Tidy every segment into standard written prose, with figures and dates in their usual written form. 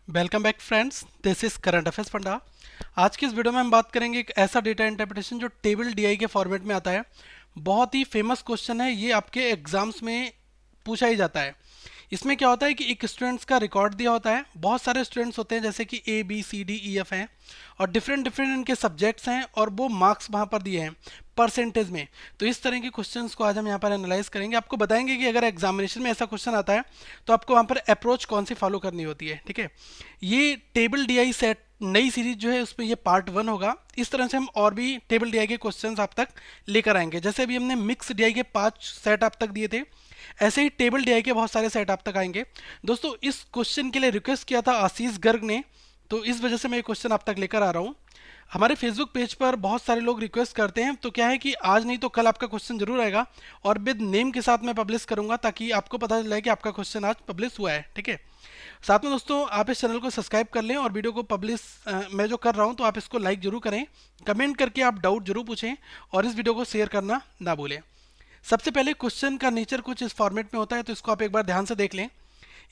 Welcome back friends, this is current affairs funda. आज की इस वीडियो में हम बात करेंगे एक ऐसा डेटा इंटरप्रिटेशन जो टेबल डीआई के फॉर्मेट में आता है। बहुत ही फेमस क्वेश्चन है, ये आपके एग्जाम्स में पूछा ही जाता है। इसमें क्या होता है कि एक स्टूडेंट्स का रिकॉर्ड दिया होता है, बहुत सारे स्टूडेंट्स होते हैं जैसे कि A B C D E F हैं और डिफरेंट डिफरेंट इनके सब्जेक्ट्स हैं और वो मार्क्स वहाँ पर दिए हैं परसेंटेज में। तो इस तरह के क्वेश्चंस को आज हम यहाँ पर एनालाइज करेंगे, आपको बताएंगे कि अगर एग्जामिनेशन में ऐसा क्वेश्चन आता है तो आपको वहाँ पर अप्रोच कौन सी फॉलो करनी होती है। ठीक है, ये टेबल डीआई सेट नई सीरीज जो है उसमें ये पार्ट 1 होगा। इस तरह से हम और भी टेबल डीआई के क्वेश्चंस आप तक लेकर आएंगे। जैसे अभी हमने मिक्स डीआई के 5 सेट आप तक दिए थे, ऐसे ही टेबल डीआई के बहुत सारे सेट आप तक आएंगे। दोस्तों, इस क्वेश्चन के लिए रिक्वेस्ट किया था आशीष गर्ग ने, तो इस वजह से मैं ये क्वेश्चन आप तक लेकर आ रहा हूँ। हमारे फेसबुक पेज पर बहुत सारे लोग रिक्वेस्ट करते हैं, तो क्या है कि आज नहीं तो कल आपका क्वेश्चन जरूर आएगा और विद नेम के साथ मैं पब्लिश करूंगा ताकि आपको पता चले कि आपका क्वेश्चन आज पब्लिश हुआ है। ठीक है, साथ में दोस्तों आप इस चैनल को सब्सक्राइब कर लें और वीडियो को पब्लिश मैं जो कर रहा हूं तो आप इसको लाइक जरूर करें, कमेंट करके आप डाउट जरूर पूछें और इस वीडियो को शेयर करना ना भूलें। सबसे पहले क्वेश्चन का नेचर कुछ इस फॉर्मेट में होता है, तो इसको आप एक बार ध्यान से देख लें।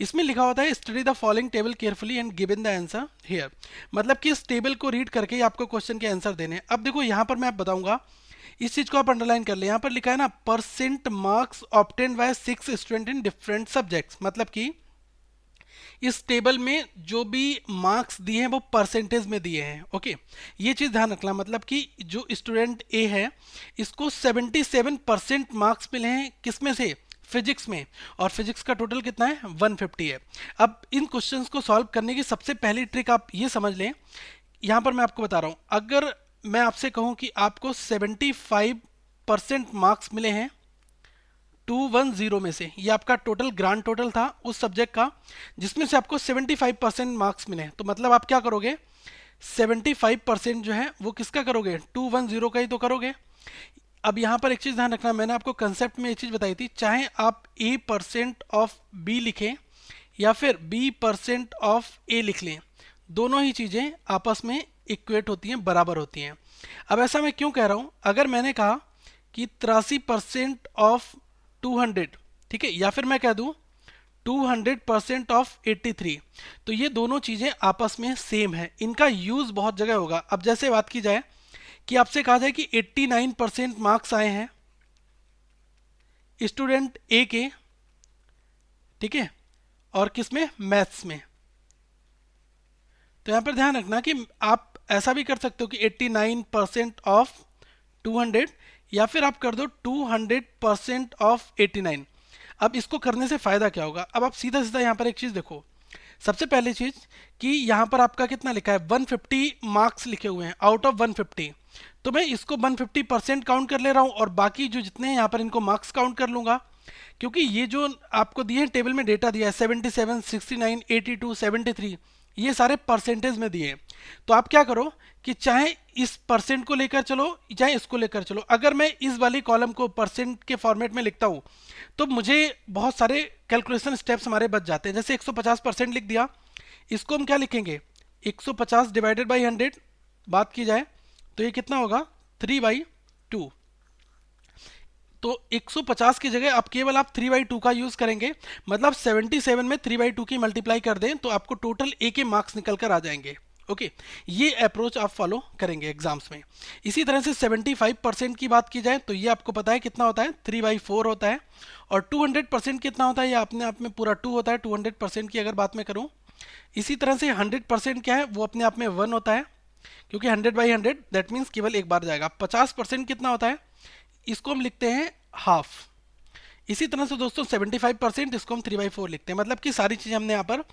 इसमें लिखा होता है study the following table carefully and give in the answer here. मतलब कि इस टेबल को रीड करके ही आपको क्वेश्चन के आंसर देने हैं। अब देखो यहाँ पर मैं आप बताऊंगा, इस चीज को आप अंडरलाइन कर ले। यहाँ पर लिखा है ना, percent marks obtain bye 6 student in different subjects. मतलब कि इस टेबल में जो भी मार्क्स दिए हैं वो परसेंटेज में दिए हैं। ओके, ये चीज ध्यान रखना। मतलब कि जो स्टूडेंट ए है इसको 77% मार्क्स मिले हैं, किसमें से? फिजिक्स में। और फिजिक्स का टोटल कितना है? 150 है। अब इन क्वेश्चंस को सॉल्व करने की सबसे पहली ट्रिक आप ये समझ लें। यहां पर मैं आपको बता रहा हूं, अगर मैं आपसे कहूं कि आपको 75% मार्क्स मिले हैं 210 में से, ये आपका टोटल ग्रांड टोटल था उस सब्जेक्ट का जिसमें से आपको 75% मार्क्स मिले, तो मतलब आप क्या करोगे? 75% जो है वो किसका करोगे? 210 का ही तो करोगे। अब यहां पर एक चीज ध्यान रखना, मैंने आपको कंसेप्ट में एक चीज बताई थी, चाहे आप A% ऑफ B लिखें या फिर B% ऑफ A लिख लें, दोनों ही चीजें आपस में इक्वेट होती हैं, बराबर होती हैं। अब ऐसा मैं क्यों कह रहा हूं? अगर मैंने कहा कि 83% ऑफ 200, ठीक है, या फिर मैं कह दूं 200% ऑफ 83, तो ये दोनों चीजें आपस में सेम है, इनका यूज बहुत जगह होगा। अब जैसे बात की जाए कि आपसे कहा जाए कि 89% मार्क्स आए हैं स्टूडेंट ए के, ठीक है, और किसमें? मैथ्स में। तो यहां पर ध्यान रखना कि आप ऐसा भी कर सकते हो कि 89% ऑफ 200, या फिर आप कर दो 200% ऑफ 89। अब इसको करने से फायदा क्या होगा? अब आप सीधा सीधा यहां पर एक चीज देखो। सबसे पहली चीज कि यहां पर आपका कितना लिखा है? 150 मार्क्स लिखे हुए हैं आउट ऑफ 150, तो मैं इसको 150% काउंट कर ले रहा हूं और बाकी जो जितने हैं यहां पर इनको मार्क्स काउंट कर लूंगा। क्योंकि ये जो आपको दिए हैं टेबल में डेटा दिया है 77, 69, 82, 73, ये सारे परसेंटेज में दिए हैं। तो आप क्या करो कि चाहे इस परसेंट को लेकर चलो चाहे इसको लेकर चलो, अगर मैं इस वाली कॉलम को परसेंट के फॉर्मेट में लिखता हूं तो मुझे बहुत सारे कैलकुलेशन स्टेप्स हमारे बच जाते हैं। जैसे 150% लिख दिया, इसको हम क्या लिखेंगे? 150 डिवाइडेड बाई 100 बात की जाए तो ये कितना होगा? 3/2। तो 150 की जगह अब केवल आप 3/2 का यूज करेंगे, मतलब 77 में 3/2 की मल्टीप्लाई कर दें तो आपको टोटल ए के मार्क्स निकल कर आ जाएंगे। ओके, ये अप्रोच आप फॉलो करेंगे एग्जाम्स में। इसी तरह से 75% की बात की जाए तो ये आपको पता है कितना होता है? 3/4 होता है। और 200% कितना होता है? ये अपने आप में पूरा 2 होता है 200% की अगर बात मैं करूं। इसी तरह से 100% क्या है? वो अपने आप में 1 होता है, क्योंकि 100/100 दैट मीन्स केवल एक बार जाएगा। 50% कितना होता है? इसको हम लिखते हैं हाफ। इसी तरह से दोस्तों 75% इसको हम 3/4 लिखते हैं। मतलब कि सारी चीजें हमने यहाँ पर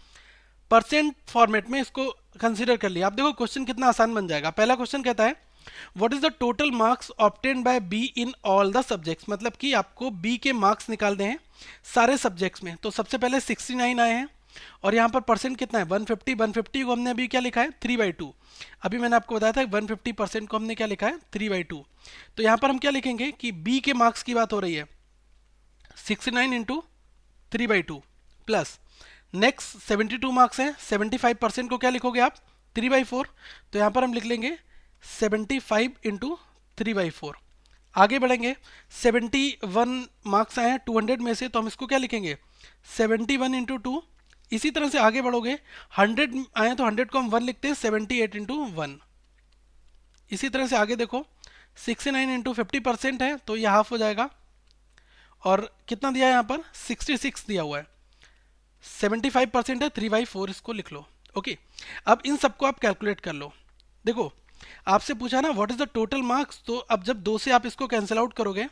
परसेंट फॉर्मेट में इसको कंसीडर कर लिया। आप देखो क्वेश्चन कितना आसान बन जाएगा। पहला क्वेश्चन कहता है what is the total marks obtain bye be in all the subjects. मतलब कि आपको बी के मार्क्स निकालने हैं सारे सब्जेक्ट्स में। तो सबसे पहले 69 आए हैं और यहाँ पर परसेंट कितना है? 150। 150 को हमने अभी क्या लिखा है? 3/2। अभी मैंने आपको बताया था 150% को हमने क्या लिखा है? 3/2। तो यहाँ पर हम क्या लिखेंगे कि बी के मार्क्स की बात हो रही है, 69 इंटू 3/2 प्लस नेक्स्ट 72 मार्क्स हैं। 75% को क्या लिखोगे आप? 3/4। तो यहाँ पर हम लिख लेंगे 75 इंटू 3/4। आगे बढ़ेंगे, 71 मार्क्स आए हैं 200 में से, तो हम इसको क्या लिखेंगे? 71 इंटू 2 इसी तरह से आगे बढ़ोगे, 100 आए तो 100 को हम 1 लिखते हैं, 78 इंटू 1। इसी तरह से आगे देखो, 69 इंटू 50% है तो ये हाफ हो जाएगा, और कितना दिया है यहाँ पर 66 दिया हुआ है, 75% है, 3/4 इसको लिख लो। ओके, अब इन सबको आप कैलकुलेट कर लो। देखो आपसे पूछा ना what is the total marks, तो अब जब 2 से आप इसको कैंसिल आउट करोगे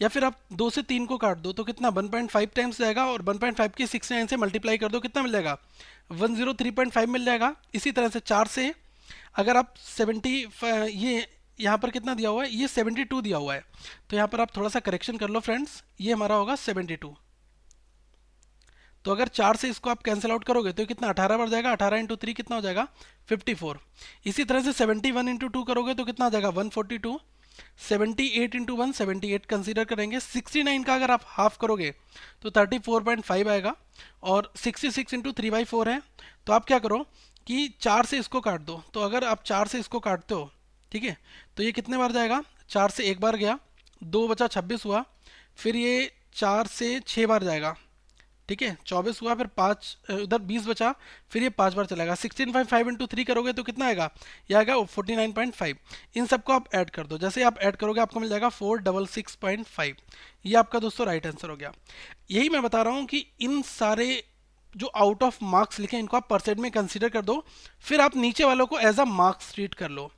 या फिर आप 2 से 3 को काट दो तो कितना 1.5 टाइम्स जाएगा, और 1.5 की 69 से मल्टीप्लाई कर दो, कितना मिल जाएगा 103.5 मिल जाएगा। इसी तरह से 4 से अगर आप 70, ये यहाँ पर कितना दिया हुआ है, ये 72 दिया हुआ है, तो यहाँ पर आप थोड़ा सा करेक्शन कर लो फ्रेंड्स, ये हमारा होगा 72। तो अगर 4 से इसको आप कैंसिल आउट करोगे तो कितना 18 बढ़ जाएगा, 18 इंटू 3 कितना हो जाएगा 54। इसी तरह से 71 इंटू 2 करोगे तो कितना आ जाएगा 142। 78 इंटू 1 78 कंसीडर करेंगे। 69 का अगर आप हाफ करोगे तो 34.5 आएगा, और 66 इंटू 3/4 है, तो आप क्या करो कि 4 से इसको काट दो, तो अगर आप 4 से इसको काटते हो, ठीक है, तो ये कितने बार जाएगा, 4 से एक बार गया, 2 बचा 26 हुआ, फिर ये 4 से 6 बार जाएगा, ठीक है, 24 हुआ, फिर 5 उधर 20 बचा, फिर ये 5 बार चलेगा। 16.5 इंटू 3 करोगे तो कितना आएगा, ये आएगा 49.5। इन सबको आप ऐड कर दो, जैसे आप ऐड करोगे आपको मिल जाएगा 466.5। ये आपका दोस्तों राइट आंसर हो गया। यही मैं बता रहा हूँ कि इन सारे जो आउट ऑफ मार्क्स लिखे इनको आप परसेंट में कंसीडर कर दो, फिर आप नीचे वालों को एज अ मार्क्स ट्रीट कर लो,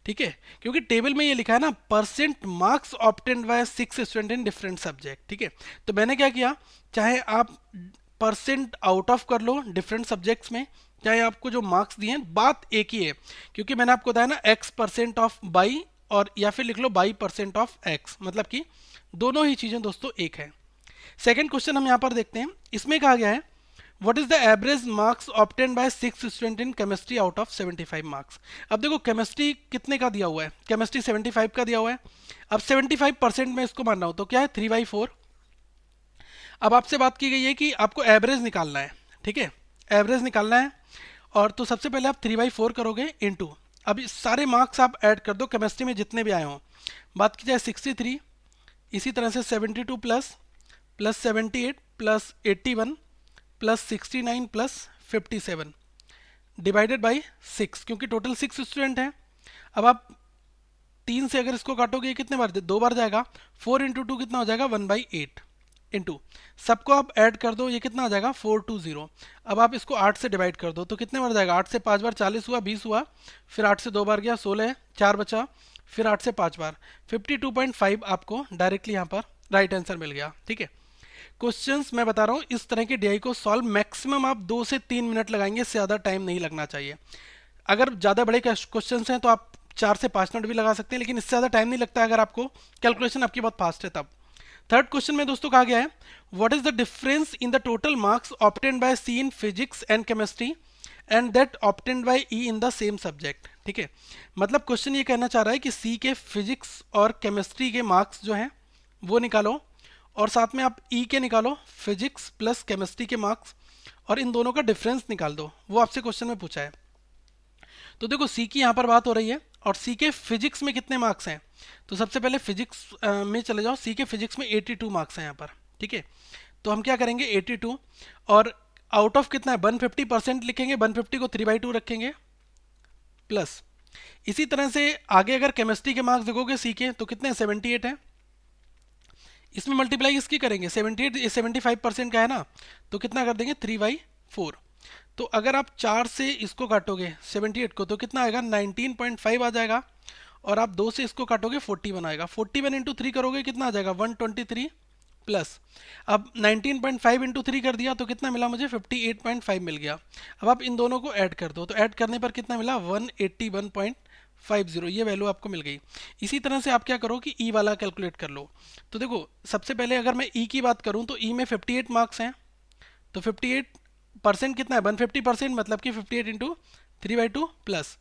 ठीक है, क्योंकि टेबल में ये लिखा है ना percent marks obtained bye 6 student in different subject, ठीक है, तो मैंने क्या किया, चाहे आप परसेंट आउट ऑफ कर लो डिफरेंट सब्जेक्ट्स में, चाहे आपको जो मार्क्स दिए हैं, बात एक ही है, क्योंकि मैंने आपको बताया ना x% ऑफ बाई, और या फिर लिख लो बाई % ऑफ x, मतलब कि दोनों ही चीजें दोस्तों एक है। सेकेंड क्वेश्चन हम यहाँ पर देखते हैं, इसमें कहा गया है what is the average marks obtain bye 6 student in chemistry out of 75 marks. अब देखो केमिस्ट्री कितने का दिया हुआ है, केमिस्ट्री 75 का दिया हुआ है, अब 75% में इसको मानना हो तो क्या है 3/4। अब आपसे बात की गई है कि आपको एवरेज निकालना है, ठीक है, एवरेज निकालना है, और तो सबसे पहले आप 3/4 करोगे इंटू, अब सारे मार्क्स आप ऐड कर दो केमिस्ट्री में जितने भी आए हों। बात की जाए 63, इसी तरह से 72 plus 78 plus 81 plus 69 plus 57 divided by 6, क्योंकि टोटल 6 स्टूडेंट हैं। अब आप 3 से अगर इसको काटोगे कितने बार, 2 बार जाएगा, 4 इंटू 2 कितना हो जाएगा 1/8 इंटू, सबको आप ऐड कर दो, ये कितना आ जाएगा 420। अब आप इसको 8 से डिवाइड कर दो तो कितने बार जाएगा, 8 से 5 बार 40 हुआ, 20 हुआ, फिर 8 से 2 बार गया 16 है, 4 बचा, फिर 8 से 5 बार 52.5 आपको डायरेक्टली यहाँ पर राइट आंसर मिल गया, ठीक है। क्वेश्चंस मैं बता रहा हूँ इस तरह के डीआई को सॉल्व मैक्सिमम आप 2 से 3 मिनट लगाएंगे, इससे ज़्यादा टाइम नहीं लगना चाहिए। अगर ज़्यादा बड़े क्वेश्चंस हैं तो आप 4 से 5 मिनट भी लगा सकते हैं, लेकिन इससे ज़्यादा टाइम नहीं लगता अगर आपको कैलकुलेशन आपकी बहुत फास्ट है तब। थर्ड क्वेश्चन में दोस्तों कहा गया है what is the difference in the total marks obtained by C in physics and chemistry and that obtained by E in the same subject, ठीक है, मतलब क्वेश्चन ये कहना चाह रहा है कि सी के फिजिक्स और केमिस्ट्री के मार्क्स जो हैं वो निकालो, और साथ में आप ई के निकालो फिजिक्स प्लस केमिस्ट्री के मार्क्स, और इन दोनों का डिफरेंस निकाल दो, वो आपसे क्वेश्चन में पूछा है। तो देखो सी की यहाँ पर बात हो रही है, और सी के फिजिक्स में कितने मार्क्स हैं, तो सबसे पहले फिजिक्स में चले जाओ, सी के फिजिक्स में 82 मार्क्स हैं यहाँ पर, ठीक है, तो हम क्या करेंगे 82, और आउट ऑफ कितना है 150% लिखेंगे, 150 को 3/2 रखेंगे, प्लस इसी तरह से आगे अगर केमिस्ट्री के मार्क्स देखोगे सी के तो कितने 78 है, इसमें मल्टीप्लाई इसकी करेंगे 78, 75% का है ना, तो कितना कर देंगे 3/4। तो अगर आप 4 से इसको काटोगे 78 को तो कितना आएगा 19.5 आ जाएगा, और आप 2 से इसको काटोगे 41 आएगा, 41 इंटू 3 करोगे कितना आ जाएगा 123 प्लस, अब 19.5 इंटू 3 कर दिया तो कितना मिला मुझे 58.5 मिल गया। अब आप इन दोनों को ऐड कर दो, तो ऐड करने पर कितना मिला 181.50, ये वैल्यू आपको मिल गई। इसी तरह से आप क्या करो कि ई वाला कैलकुलेट कर लो। तो देखो सबसे पहले अगर मैं ई की बात करूं तो ई में 58 मार्क्स हैं, तो 58% कितना है 150%, मतलब कि 58 इंटू 3/2 प्लस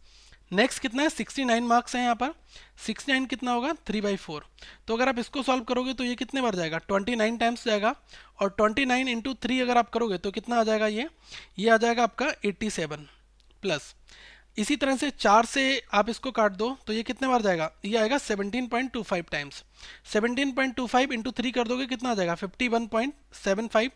नेक्स्ट कितना है 69 मार्क्स हैं यहाँ पर, 69 कितना होगा 3/4। तो अगर आप इसको सॉल्व करोगे तो ये कितने बार जाएगा 29 टाइम्स जाएगा, और 29 इंटू 3 अगर आप करोगे तो कितना आ जाएगा ये आ जाएगा आपका 87 प्लस, इसी तरह से 4 से आप इसको काट दो तो ये कितने बार जाएगा, ये आएगा 17.25 टाइम्स, 17.25 इंटू 3 कर दोगे कितना आ जाएगा 51.75,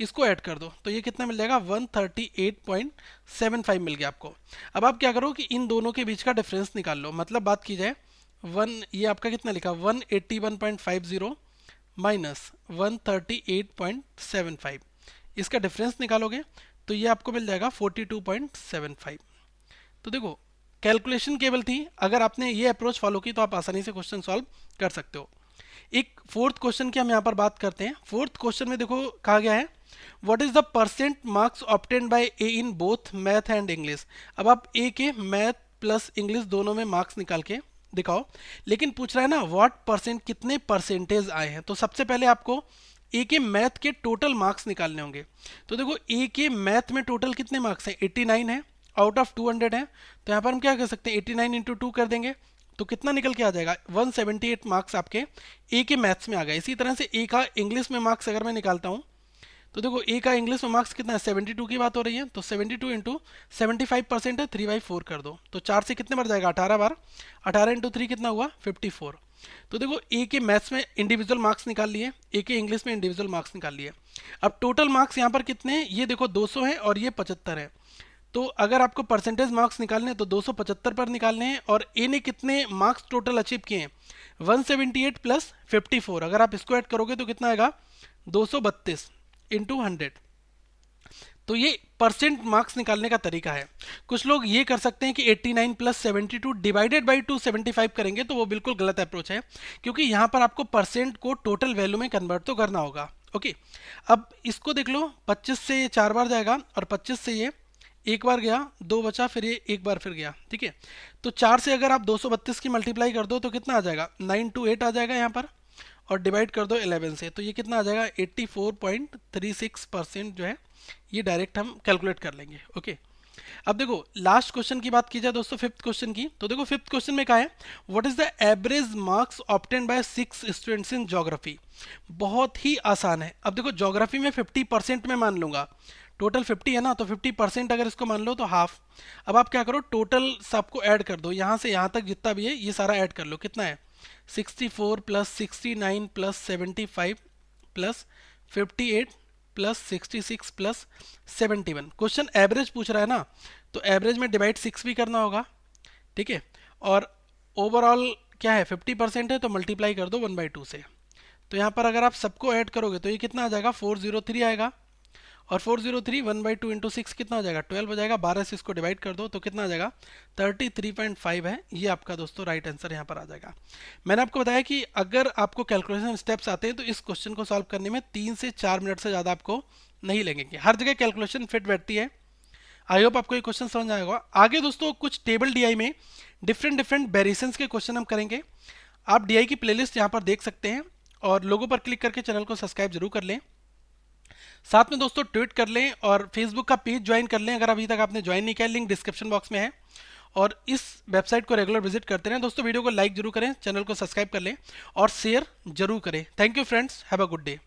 इसको ऐड कर दो तो ये कितना मिल जाएगा 138.75 मिल गया आपको। अब आप क्या करो कि इन दोनों के बीच का डिफरेंस निकाल लो, मतलब बात की जाए ये आपका कितना लिखा 181.50 माइनस 138.75, इसका डिफरेंस निकालोगे तो ये आपको मिल जाएगा 42.75। तो देखो कैलकुलेशन केवल थी, अगर आपने ये अप्रोच फॉलो की तो आप आसानी से क्वेश्चन सॉल्व कर सकते हो। एक फोर्थ क्वेश्चन की हम यहाँ पर बात करते हैं। फोर्थ क्वेश्चन में देखो कहा गया है what is the percent marks obtain bye A in both math and English. अब आप ए के मैथ प्लस इंग्लिश दोनों में मार्क्स निकाल के दिखाओ, लेकिन पूछ रहा है ना व्हाट परसेंट, कितने परसेंटेज आए हैं। तो सबसे पहले आपको ए के मैथ के टोटल मार्क्स निकालने होंगे। तो देखो ए के मैथ में टोटल कितने मार्क्स हैं, 89 है, आउट ऑफ 200 है। तो यहाँ पर हम क्या कर सकते हैं 89 इंटू 2 कर देंगे तो कितना निकल के आ जाएगा 178 मार्क्स आपके ए के मैथ्स में आ गए। इसी तरह से ए का इंग्लिश में मार्क्स अगर मैं निकालता हूँ तो देखो ए का इंग्लिश में मार्क्स कितना है 72 की बात हो रही है, तो 72 इंटू 75% है, 3/4 कर दो तो 4 से कितने बार जाएगा 18 बार, 18 इंटू 3 कितना हुआ 54। तो देखो ए के मैथ्स में इंडिविजुअल मार्क्स निकाल लिए, ए के इंग्लिश में इंडिविजुअल मार्क्स निकाल लिए। अब टोटल मार्क्स यहाँ पर कितने हैं, ये देखो 200 है और ये 75 है। तो अगर आपको परसेंटेज मार्क्स निकालने हैं तो 275 पर निकालने हैं, और ए ने कितने मार्क्स टोटल अचीव किए हैं 178 प्लस 54, अगर आप इसको ऐड करोगे तो कितना आएगा 232 इंटू 100। तो ये परसेंट मार्क्स निकालने का तरीका है। कुछ लोग ये कर सकते हैं कि 89 प्लस 72 डिवाइडेड बाई 275 करेंगे, तो वो बिल्कुल गलत अप्रोच है, क्योंकि यहाँ पर आपको परसेंट को टोटल वैल्यू में कन्वर्ट तो करना होगा। ओके, अब इसको देख लो 25 से ये 4 बार जाएगा और 25 से ये एक बार गया, 2 बचा, फिर ये एक बार फिर गया। ठीक है, तो 4 से अगर आप 232 की मल्टीप्लाई कर दो तो कितना आ जाएगा 928 आ जाएगा यहाँ पर, और डिवाइड कर दो 11 से तो ये कितना आ जाएगा 84.36% जो है ये डायरेक्ट हम कैलकुलेट कर लेंगे। ओके, अब देखो लास्ट क्वेश्चन की बात की जाए दोस्तों, फिफ्थ क्वेश्चन की, तो देखो फिफ्थ क्वेश्चन में कहा है what is the average marks obtain bye 6 students in geography. बहुत ही आसान है। अब देखो ज्योग्राफी में 50% में मान लूंगा, टोटल 50 है ना, तो 50% अगर इसको मान लो तो हाफ। अब आप क्या करो टोटल सबको ऐड कर दो, यहाँ से यहाँ तक जितना भी है ये सारा ऐड कर लो, कितना है 64 plus 69 plus 75 plus 58 plus 66 plus 71। Question average पूछ रहा है ना, तो एवरेज में डिवाइड 6 भी करना होगा। ठीक है, और ओवरऑल क्या है 50% है तो मल्टीप्लाई कर दो 1/2 से। तो यहाँ पर अगर आप सबको ऐड करोगे तो ये कितना आ जाएगा 403 आएगा, और 403 1/2 इंटू 6 कितना हो जाएगा 12 हो जाएगा। 12 से इसको डिवाइड कर दो तो कितना आ जाएगा 33.5 है। ये आपका दोस्तों राइट आंसर यहाँ पर आ जाएगा। मैंने आपको बताया कि अगर आपको कैलकुलेशन स्टेप्स आते हैं तो इस क्वेश्चन को सॉल्व करने में 3 से 4 मिनट से ज़्यादा आपको नहीं लगेंगे। हर जगह कैलकुलेशन फिट बैठती है। आई होप आपको ये क्वेश्चन समझ आएगा। आगे दोस्तों कुछ टेबल डीआई में डिफरेंट वेरिएशंस के क्वेश्चन हम करेंगे। आप डीआई की प्लेलिस्ट यहाँ पर देख सकते हैं, और लोगों पर क्लिक करके चैनल को सब्सक्राइब जरूर कर लें। साथ में दोस्तों ट्वीट कर लें और फेसबुक का पेज ज्वाइन कर लें अगर अभी तक आपने ज्वाइन नहीं किया, लिंक डिस्क्रिप्शन बॉक्स में है। और इस वेबसाइट को रेगुलर विजिट करते रहें। दोस्तों वीडियो को लाइक जरूर करें, चैनल को सब्सक्राइब कर लें और शेयर जरूर करें। Thank you friends, have a good day.